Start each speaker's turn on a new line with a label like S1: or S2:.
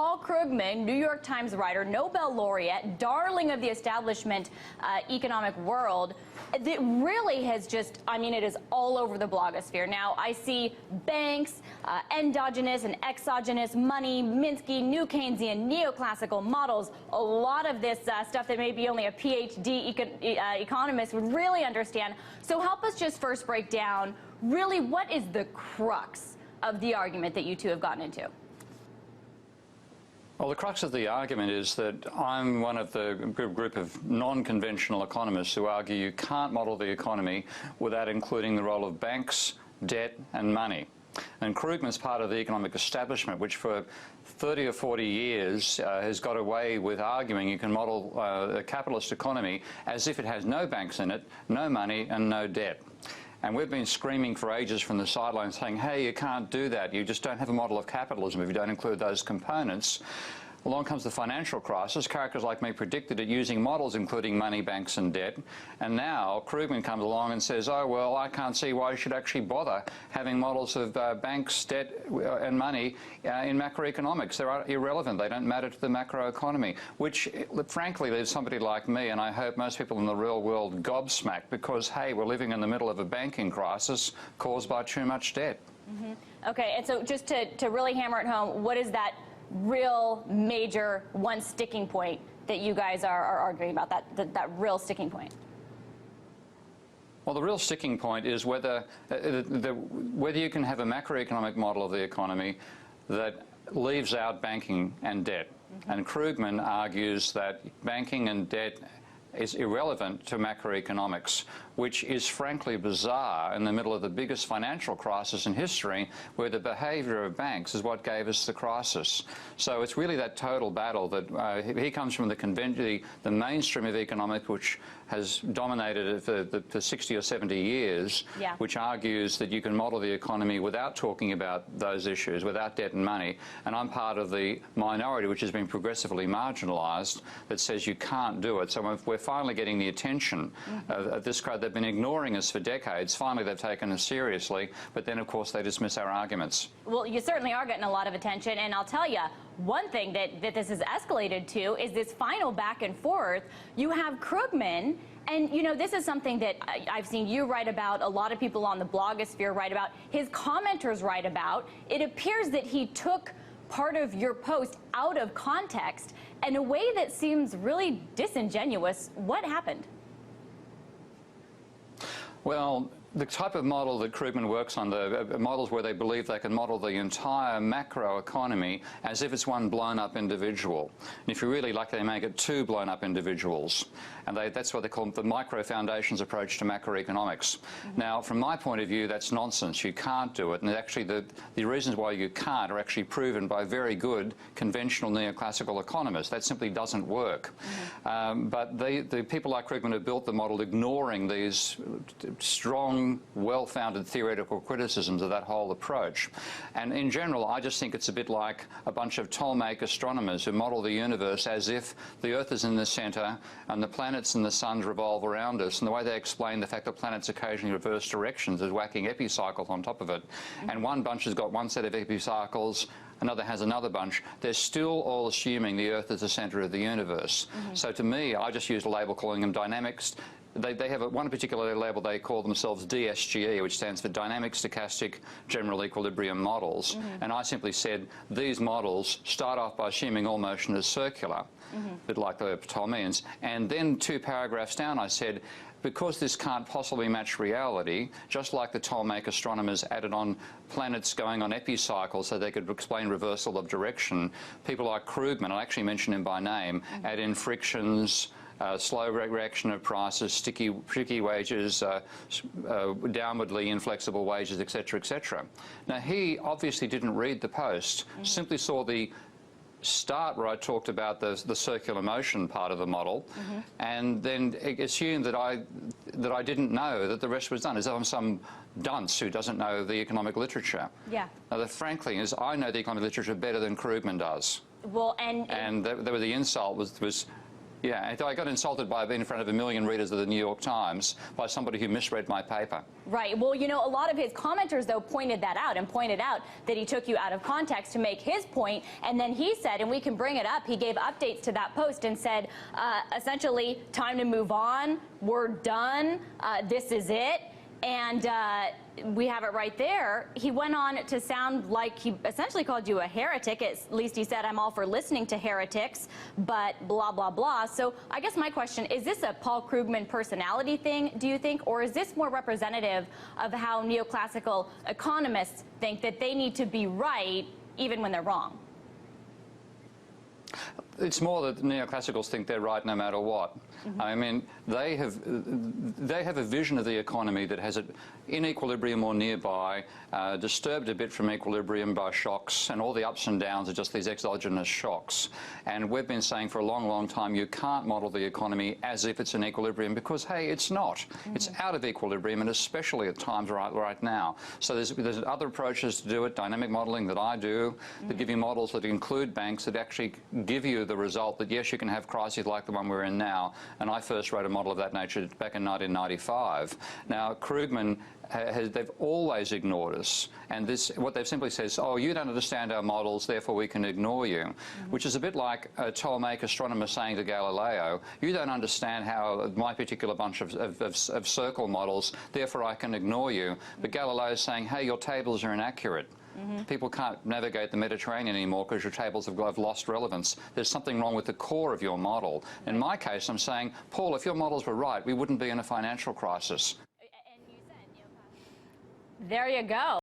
S1: Paul Krugman, New York Times writer, Nobel Laureate, darling of the establishment economic world, that really has just, I mean, it is all over the blogosphere. Now, I see banks, endogenous and exogenous money, Minsky, New Keynesian, neoclassical models, a lot of this stuff that maybe only a PhD economist would really understand. So help us just first break down, really, what is the crux of the argument that you two have gotten into?
S2: Well, the crux of the argument is that I'm one of the group of non-conventional economists who argue you can't model the economy without including the role of banks, debt and money. And Krugman's part of the economic establishment, which for 30 or 40 years has got away with arguing you can model a capitalist economy as if it has no banks in it, no money and no debt. And we've been screaming for ages from the sidelines saying, hey, you can't do that. You just don't have a model of capitalism if you don't include those components. Along comes the financial crisis. Characters like me predicted it using models including money, banks and debt. And now Krugman comes along and says, oh, well, I can't see why you should actually bother having models of banks, debt and money in macroeconomics. They're irrelevant. They don't matter to the macroeconomy, which, frankly, there's somebody like me, and I hope most people in the real world gobsmacked because, hey, we're living in the middle of a banking crisis caused by too much debt.
S1: Mm-hmm. Okay, and so just to really hammer it home, what is that real major one sticking point that you guys are arguing about, that real sticking point?
S2: Well, the real sticking point is whether you can have a macroeconomic model of the economy that leaves out banking and debt. Mm-hmm. And Krugman argues that banking and debt is irrelevant to macroeconomics, which is frankly bizarre in the middle of the biggest financial crisis in history, where the behaviour of banks is what gave us the crisis. So it's really that total battle that he comes from the mainstream of economics, which has dominated it for 60 or 70 years, yeah, which argues that you can model the economy without talking about those issues, without debt and money. And I'm part of the minority, which has been progressively marginalised, that says you can't do it. So we're finally getting the attention of this crowd. They've been ignoring us for decades. Finally, they've taken us seriously, but then, of course, they dismiss our arguments. Well,
S1: you certainly are getting a lot of attention, and I'll tell you, one thing that this has escalated to is this final back and forth. You have Krugman, and, you know, this is something that I've seen you write about, a lot of people on the blogosphere write about, his commenters write about. It appears that he took part of your post out of context in a way that seems really disingenuous. What happened?
S2: Well, the type of model that Krugman works on, the models where they believe they can model the entire macroeconomy as if it's one blown-up individual. And if you're really lucky, they make it two blown-up individuals. And that's what they call the micro-foundations approach to macroeconomics. Mm-hmm. Now, from my point of view, that's nonsense. You can't do it. And actually, the reasons why you can't are actually proven by very good conventional neoclassical economists. That simply doesn't work. Mm-hmm. But the people like Krugman have built the model ignoring these strong, well-founded theoretical criticisms of that whole approach. And in general, I just think it's a bit like a bunch of Ptolemaic astronomers who model the universe as if the Earth is in the centre and the planets and the suns revolve around us. And the way they explain the fact that planets occasionally reverse directions is whacking epicycles on top of it. Mm-hmm. And one bunch has got one set of epicycles, another has another bunch. They're still all assuming the Earth is the centre of the universe. Mm-hmm. So to me, I just used a label calling them dynamics. They have one particular label they call themselves DSGE, which stands for Dynamic Stochastic General Equilibrium Models. Mm-hmm. And I simply said these models start off by assuming all motion is circular, mm-hmm, a bit like the Ptolemies. And then 2 paragraphs down I said, because this can't possibly match reality, just like the Ptolemaic astronomers added on planets going on epicycles so they could explain reversal of direction, people like Krugman, I actually mention him by name, mm-hmm, add in frictions, slow reaction of prices, sticky wages, downwardly inflexible wages, etc., etc. Now, he obviously didn't read the post, mm-hmm, simply saw the start where I talked about the circular motion part of the model, mm-hmm, and then assumed that I didn't know that the rest was done, as if I'm some dunce who doesn't know the economic literature. Yeah. Now, the frank thing is, I know the economic literature better than Krugman does.
S1: Well, and
S2: the insult was Yeah, I got insulted by being in front of 1 million readers of the New York Times by somebody who misread my paper.
S1: Right. Well, you know, a lot of his commenters, though, pointed that out and pointed out that he took you out of context to make his point. And then he said, and we can bring it up, he gave updates to that post and said, essentially, time to move on. We're done. This is it. And we have it right there. He went on to sound like he essentially called you a heretic. At least he said, I'm all for listening to heretics, but blah, blah, blah. So I guess my question, is this a Paul Krugman personality thing, do you think? Or is this more representative of how neoclassical economists think that they need to be right even when they're wrong?
S2: It's more that neoclassicals think they're right no matter what. I mean, they have a vision of the economy that has it in equilibrium or nearby, disturbed a bit from equilibrium by shocks, and all the ups and downs are just these exogenous shocks. And we've been saying for a long, long time, you can't model the economy as if it's in equilibrium because, hey, it's not. It's out of equilibrium, and especially at times right now. So there's other approaches to do it, dynamic modeling that I do, that give you models that include banks that actually give you the result that, yes, you can have crises like the one we're in now. And I first wrote a model of that nature back in 1995. Now, Krugman, they've always ignored us. And what they've simply said is, oh, you don't understand our models, therefore we can ignore you. Which is a bit like a Ptolemaic astronomer saying to Galileo, you don't understand how my particular bunch of circle models, therefore I can ignore you. But Galileo is saying, hey, your tables are inaccurate. People can't navigate the Mediterranean anymore because your tables have lost relevance. There's something wrong with the core of your model. In my case, I'm saying, Paul, if your models were right, we wouldn't be in a financial crisis.
S1: There you go.